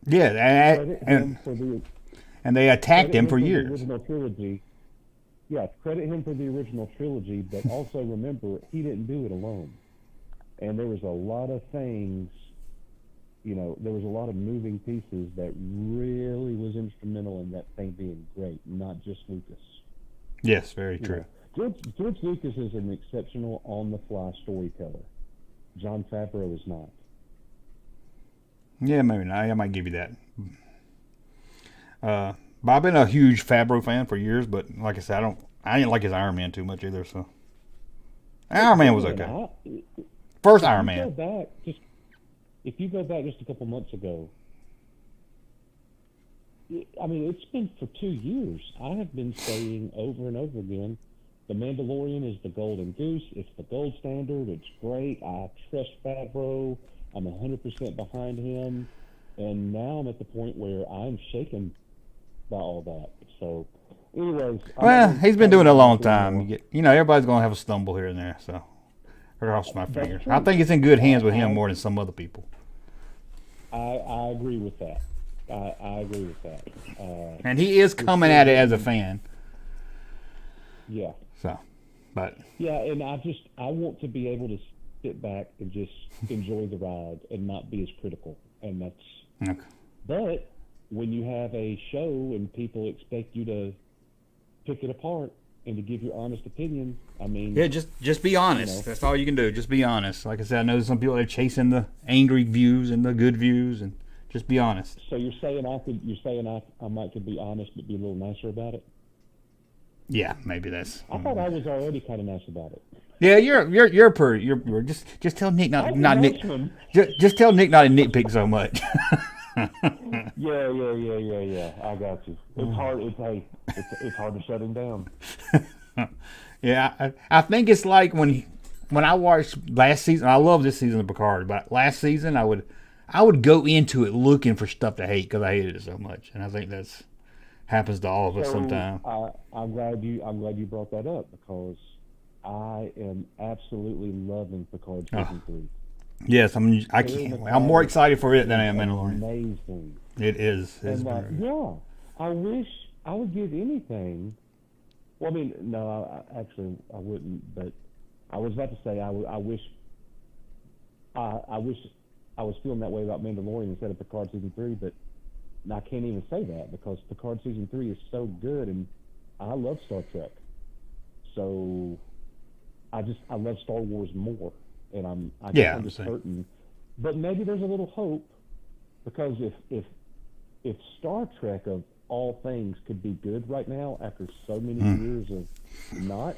Yeah, and they attacked him for years. The original trilogy. Yeah, credit him for the original trilogy, but also remember, he didn't do it alone. And there was a lot of things, there was a lot of moving pieces that really was instrumental in that thing being great, not just Lucas. Yes, very true. George Lucas is an exceptional on-the-fly storyteller. Jon Favreau is not. Yeah, maybe not. I might give you that. But I've been a huge Favreau fan for years, but like I said, I didn't like his Iron Man too much either. So Iron Man was okay. First Iron Man. If you go back just a couple months ago, I mean, it's been for 2 years. I have been saying over and over again, The Mandalorian is the golden goose. It's the gold standard. It's great. I trust Favreau. I'm 100% behind him. And now I'm at the point where I'm shaken by all that. So, anyways. Well, he's been doing it a long time. Everybody's going to have a stumble here and there. So, cross my fingers. I think it's in good hands with him more than some other people. I agree with that. I agree with that. And he is coming at it as a fan. Yeah. So, but. Yeah, and I want to be able to sit back and just enjoy the ride and not be as critical. And that's. Okay. But when you have a show and people expect you to pick it apart and to give your honest opinion, I mean. Yeah, just be honest. That's all you can do. Just be honest. Like I said, I know some people are chasing the angry views and the good views, and just be honest. So you're saying I might could be honest but be a little nicer about it? Yeah, maybe that's. I thought I was already kind of nice about it. Yeah, you're pretty. You're just tell Nick not Nick. Just tell Nick not to nitpick so much. Yeah. I got you. It's hard. It's hard to shut him down. Yeah, I think it's like when I watched last season. I love this season of Picard, but last season I I would go into it looking for stuff to hate because I hated it so much, and I think that's happens to all of us sometimes. I'm glad you brought that up because I am absolutely loving Picard season 3. Yes, I'm more excited for it than I am Mandalorian. Amazing. It is. Yeah, I wish I would give anything. Well, I mean, no, I wouldn't. But I was about to say I wish I was feeling that way about Mandalorian instead of Picard season 3, but I can't even say that because Picard season 3 is so good, and I love Star Trek. So I love Star Wars more, and I'm just certain. But maybe there's a little hope because if Star Trek of all things could be good right now after so many years of not,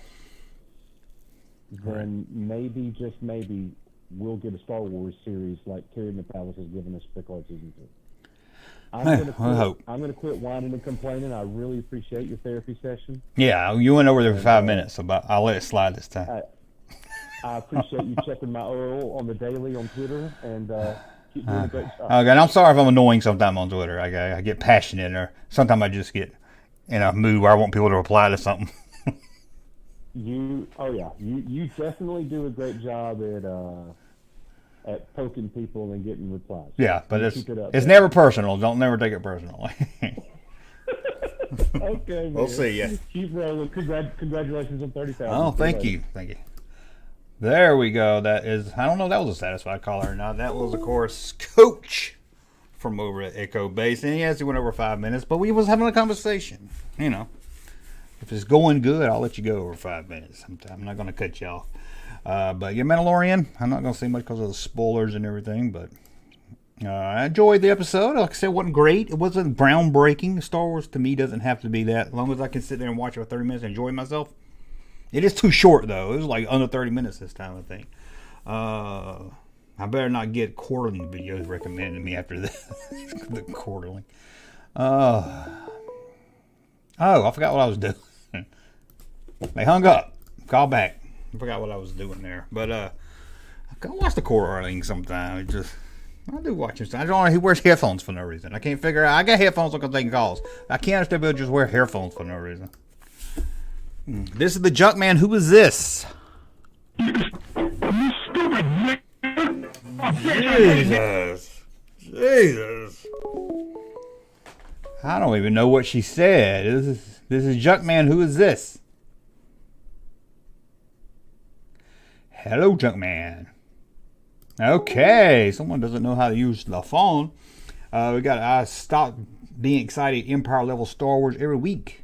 then maybe, just maybe, we'll get a Star Wars series like Terry McAuliffe has given us Picard season 2. I'm going to quit whining and complaining. I really appreciate your therapy session. Yeah, you went over there for 5 minutes, so I'll let it slide this time. I appreciate you checking my oil on the daily on Twitter, and keep doing a great job. Okay, and I'm sorry if I'm annoying sometime on Twitter. I get passionate, or sometimes I just get in a mood where I want people to reply to something. You definitely do a great job at poking people and getting replies. Yeah, but it's never personal. Don't never take it personal. Okay, man. We'll see ya. Keep rolling. Congratulations on 30,000. Oh, thank you. There we go. That is, I don't know if that was a satisfied caller or not. That was, of course, Coach from over at Echo Base. And yes, he went over 5 minutes, but we was having a conversation. You know, if it's going good, I'll let you go over 5 minutes sometime. I'm not going to cut you off. But yeah, Mandalorian, I'm not going to say much because of the spoilers and everything, but I enjoyed the episode. Like I said, it wasn't great. It wasn't groundbreaking. Star Wars, to me, doesn't have to be that. As long as I can sit there and watch it for 30 minutes and enjoy myself. It is too short, though. It was like under 30 minutes this time, I think. I better not get quarterling videos recommended to me after the quarterling. Oh, I forgot what I was doing. They hung up. Call back. I forgot what I was doing there. But I can watch the quarterling sometime. I do watch him. I don't know. He wears headphones for no reason. I can't figure out. I got headphones because I'm taking calls. I can't understand people just wear headphones for no reason. This is the Junkman. Who is this? Jesus. I don't even know what she said. This is Junkman. Who is this? Hello, Junkman. Okay, someone doesn't know how to use the phone. I stopped being excited Empire level Star Wars every week.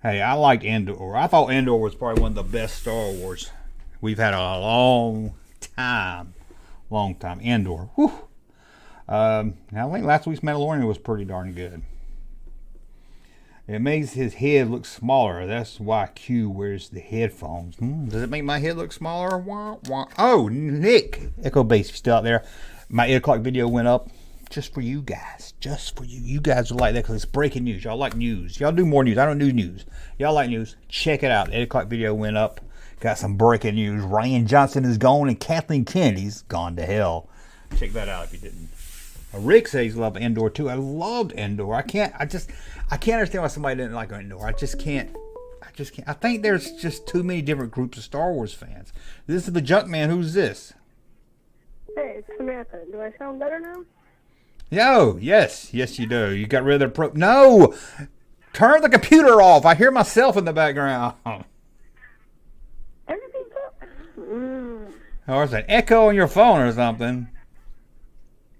Hey, I liked Andor. I thought Andor was probably one of the best Star Wars we've had a long time. Andor. Whew. I think last week's Mandalorian was pretty darn good. It makes his head look smaller. That's why Q wears the headphones. Does it make my head look smaller? Wah, wah. Oh, Nick. Echo Base, if you're still out there. My 8 o'clock video went up just for you guys. Just for you. You guys will like that because it's breaking news. Y'all like news. Y'all do more news. I don't do news. Y'all like news. Check it out. 8 o'clock video went up. Got some breaking news. Ryan Johnson is gone and Kathleen Kennedy's gone to hell. Check that out if you didn't. Rick says he loved Andor too. I loved Andor. I can't understand why somebody didn't like Andor. I just can't. I think there's just too many different groups of Star Wars fans. This is the Junkman. Who's this? Hey, it's Samantha. Do I sound better now? Yo, yes you do. You got rid of the No! Turn the computer off. I hear myself in the background. Everything's up. Or is it echo on your phone or something?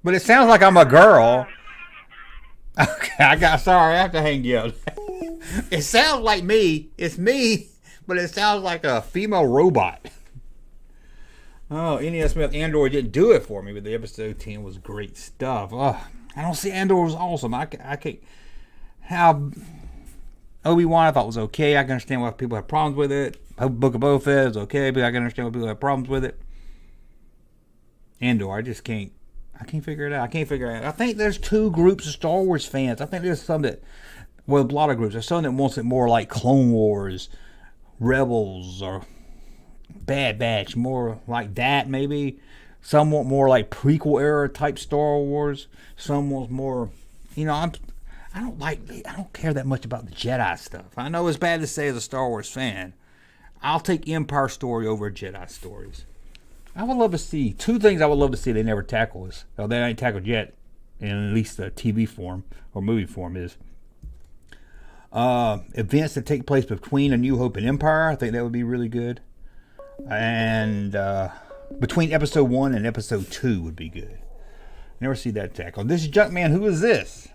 But it sounds like I'm a girl. Okay, sorry, I have to hang you up. It sounds like me. It's me, but it sounds like a female robot. Oh, N.E.S. Smith, Andor didn't do it for me, but the episode 10 was great stuff. Oh, I don't see Andor was awesome. I can't. How Obi-Wan I thought was okay. I can understand why people have problems with it. Book of Boba Fett is okay, but I can understand why people have problems with it. Andor, I can't figure it out. I think there's two groups of Star Wars fans. I think there's some that, a lot of groups. There's some that wants it more like Clone Wars, Rebels, or Bad Batch, more like that maybe. Some want more like prequel era type Star Wars. Some want more, I don't care that much about the Jedi stuff. I know it's bad to say as a Star Wars fan. I'll take Empire story over Jedi stories. I would love to see two things. I would love to see they never tackle is, or they ain't tackled yet, in at least the TV form or movie form, is events that take place between A New Hope and Empire. I think that would be really good. And between episode 1 and episode 2 would be good. Never see that tackled. This is Junkman. Who is this?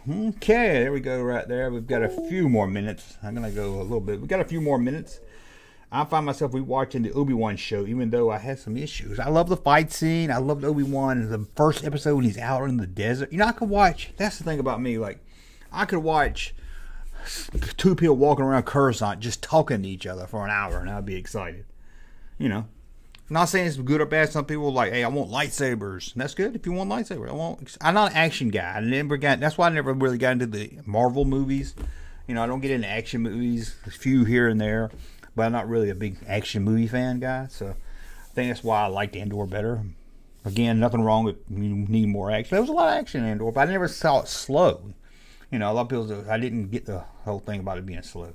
Okay, there we go right there. We've got a few more minutes. I'm going to go a little bit. We've got a few more minutes. I find myself rewatching the Obi-Wan show, even though I had some issues. I love the fight scene. I loved Obi-Wan in the first episode when he's out in the desert. I could watch, that's the thing about me, like, I could watch two people walking around Coruscant just talking to each other for an hour, and I'd be excited. I'm not saying it's good or bad. Some people are like, hey, I want lightsabers. And that's good if you want lightsabers. I'm not an action guy. That's why I never really got into the Marvel movies. I don't get into action movies. A few here and there. But I'm not really a big action movie fan guy. So I think that's why I liked Andor better. Again, nothing wrong with you need more action. There was a lot of action in Andor, but I never saw it slow. A lot of people say, I didn't get the whole thing about it being slow.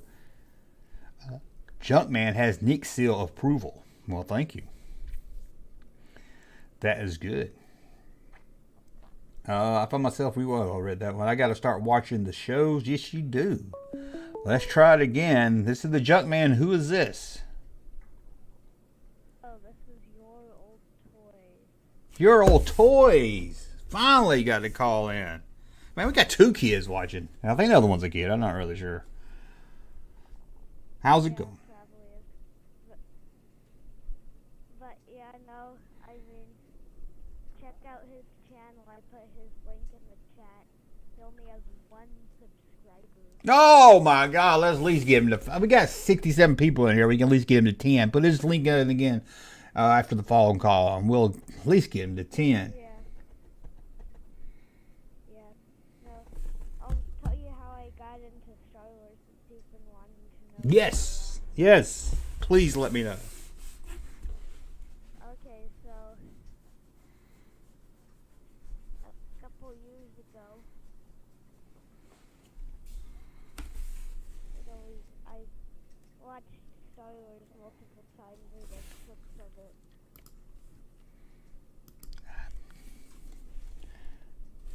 Junkman has Nick's seal of approval. Well, thank you. That is good. I found myself, I read that one. I got to start watching the shows. Yes, you do. Let's try it again. This is the Junkman. Who is this? Oh, this is Your Old Toys. Your Old Toys. Finally got to call in. Man, we got 2 kids watching. I think the other one's a kid. I'm not really sure. How's it going? Probably is. But yeah, no, I mean, check out his channel. I put his link in the chat. He only has 1 subscriber. Oh my God! Let's at least get him to. We got 67 people in here. We can at least get him to 10. Put his link in again after the phone call, and we'll at least get him to 10. Yeah. Yeah. No, I'll tell you how I got into Star Wars since you've been wanting to know. Yes. Yes. Please let me know. Okay, so a couple years ago, I watched Star Wars multiple times and there's clips of it.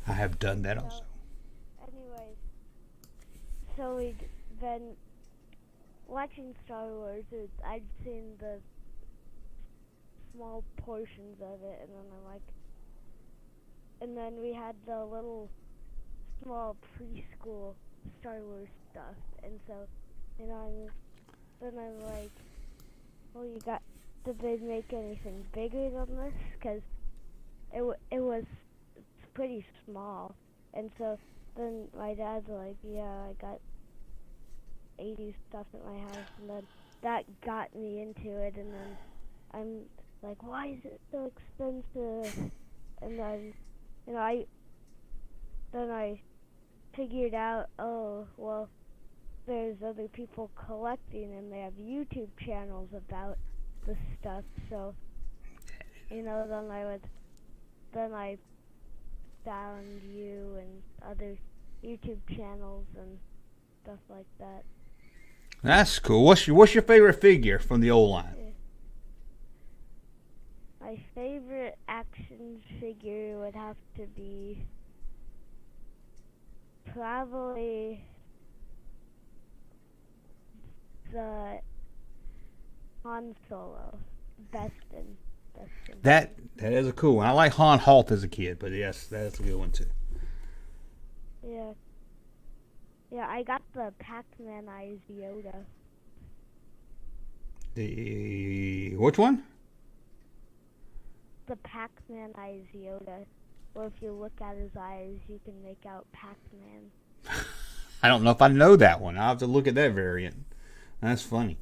I have done that also. Anyways, so we'd been watching Star Wars. I'd seen the small portions of it, and then we had the little small preschool Star Wars stuff, and so, then I'm like, well, did they make anything bigger than this? Because it was pretty small, and so then my dad's like, yeah, I got 80 stuff at my house, and then that got me into it, and then I'm like, why is it so expensive? And then, I figured out, oh, well, there's other people collecting, and they have YouTube channels about the stuff, so, then I found you and other YouTube channels and stuff like that. That's cool. What's your favorite figure from the old line? My favorite action figure would have to be probably the Han Solo. Bespin. That is a cool one. I like Han Hoth as a kid, but yes, that's a good one too. Yeah. Yeah, I got the Pac-Man-ized Yoda. Which one? The Pac-Man-ized Yoda. Well, if you look at his eyes, you can make out Pac-Man. I don't know if I know that one. I'll have to look at that variant. That's funny.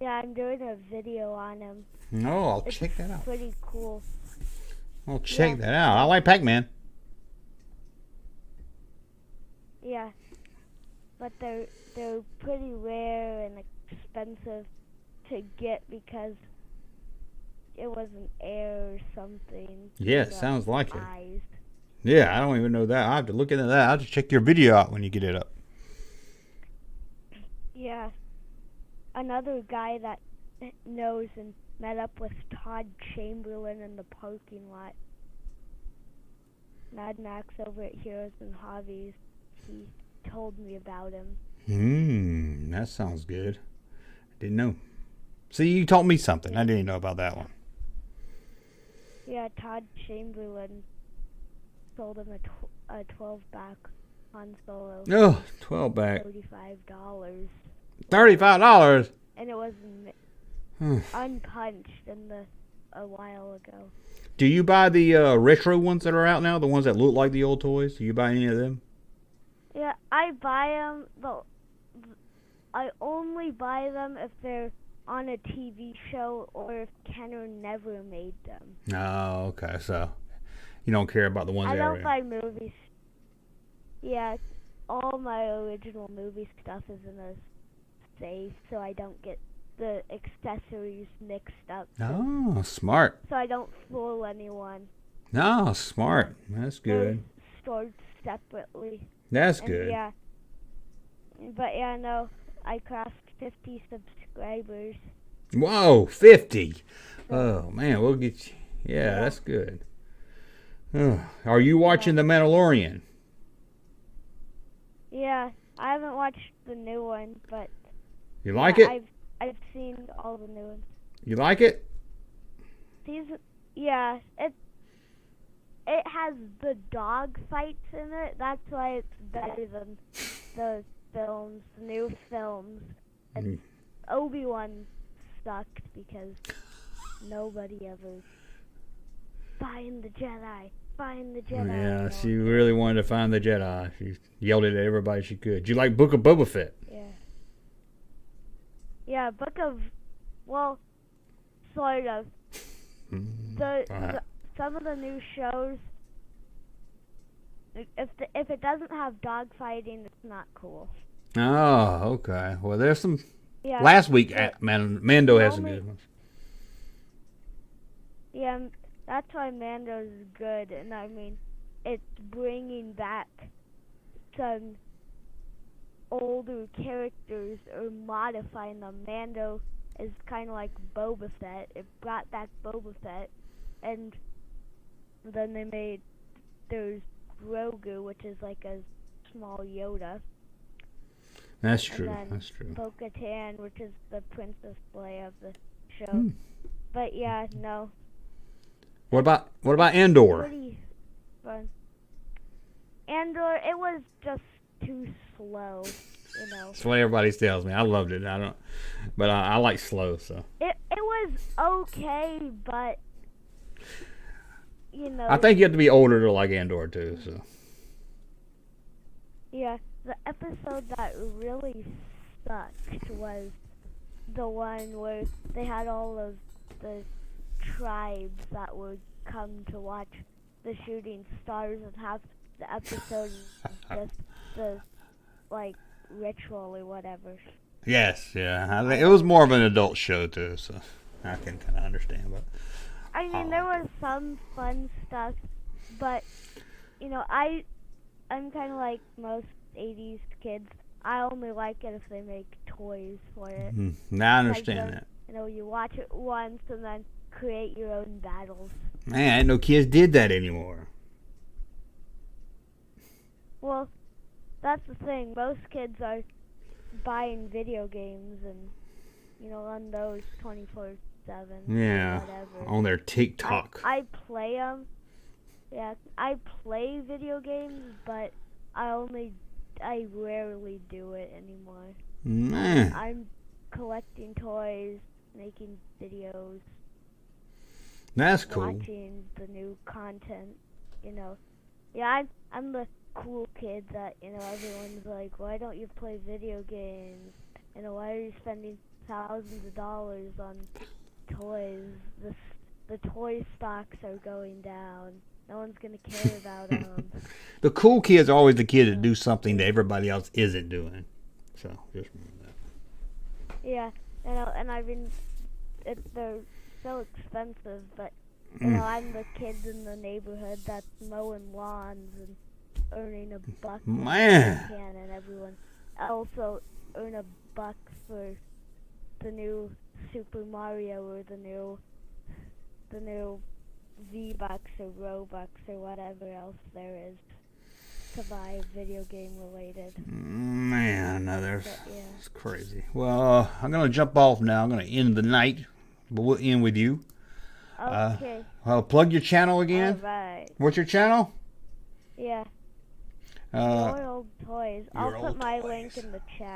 Yeah, I'm doing a video on him. No, I'll check that out. Pretty cool. I'll check that out. I like Pac-Man. Yeah, but they're pretty rare and expensive to get because it was an air or something. Yeah, it sounds like it. Eyes. Yeah, I don't even know that. I have to look into that. I'll have to check your video out when you get it up. Yeah. Another guy that knows and met up with Todd Chamberlain in the parking lot. Mad Max over at Heroes and Hobbies. He told me about him. That sounds good. I didn't know. See, you taught me something. I didn't know about that one. Yeah, Todd Chamberlain sold him a 12-back Han Solo. Oh, 12-back. $35. $35? And it was unpunched a while ago. Do you buy the retro ones that are out now? The ones that look like the old toys? Do you buy any of them? Yeah, I buy them, but I only buy them if they're on a TV show or if Kenner never made them. Oh, okay. So you don't care about the ones that I are don't buy movies. Yeah, all my original movie stuff is in a safe, so I don't get the accessories mixed up. Oh, smart. So I don't fool anyone. No, smart. That's good. They're stored separately. That's And good. Yeah. But yeah, no, I crossed 50 subscribers. Whoa, 50. Oh, man, we'll get you. Yeah, that's good. Oh, are you watching The Mandalorian? Yeah, I haven't watched the new one, but You like it? I've seen all the new ones. You like it? Yeah, it has the dog fights in it. That's why it's better than the films, the new films. And Obi-Wan sucked because nobody ever find the Jedi. Yeah, she really wanted to find the Jedi. She yelled it at everybody she could. Do you like Book of Boba Fett? Yeah. Yeah, well, sort of. Some of the new shows, if it doesn't have dogfighting, it's not cool. Oh, okay. Well, there's some. Yeah. Last week, Mando has some good ones. Yeah, that's why Mando's good, and I mean, it's bringing back some older characters or modifying them. Mando is kind of like Boba Fett. It brought back Boba Fett, and then there's Grogu, which is like a small Yoda. That's true. And then That's true. Bo-Katan, which is the Princess Leia of the show. But yeah, no. What about Andor? Pretty fun. Andor, it was just too slow, you know. That's what everybody tells me. I loved it. But I like slow. So It was okay, but you know. I think you have to be older to like Andor too. So Yeah, the episode that really sucked was the one where they had all of the tribes that would come to watch the shooting stars, and half the episode is just the ritual or whatever. yes, yeah. I think it was more of an adult show too. So I can kind of understand. But I mean, there was some fun stuff, but you know, I'm kind of like most 80s kids. I only like it if they make toys for it. Now I understand that. You know, you watch it once and then create your own battles. Man, I didn't know kids did that anymore. Well, that's the thing. Most kids are buying video games and, you know, on those 24/7. Yeah, whatever. on their TikTok. I play them. Yeah, I play video games, but I rarely do it anymore. Man, I'm collecting toys, making videos. that's cool. Watching the new content, you know. Yeah, I'm the cool kid that, you know, everyone's like, why don't you play video games? You know, why are you spending thousands of dollars on toys? The toy stocks are going down. No one's going to care about them. The cool kids are always the kids that do something that everybody else isn't doing. So, just remember that. Yeah, and I've been, they're so expensive, but I'm the kids in the neighborhood that's mowing lawns and earning $1 Man. if I can, and everyone else will earn $1 for the new Super Mario or the new V-Bucks or Robux or whatever else there is to buy video game related. Man, no, Yeah. it's crazy. Well, I'm going to jump off now. I'm going to end the night, but we'll end with you. Okay. Plug your channel again. All right. What's your channel? Yeah. Uh, Your Old Toys. Your I'll Old put my Toys. link in the chat.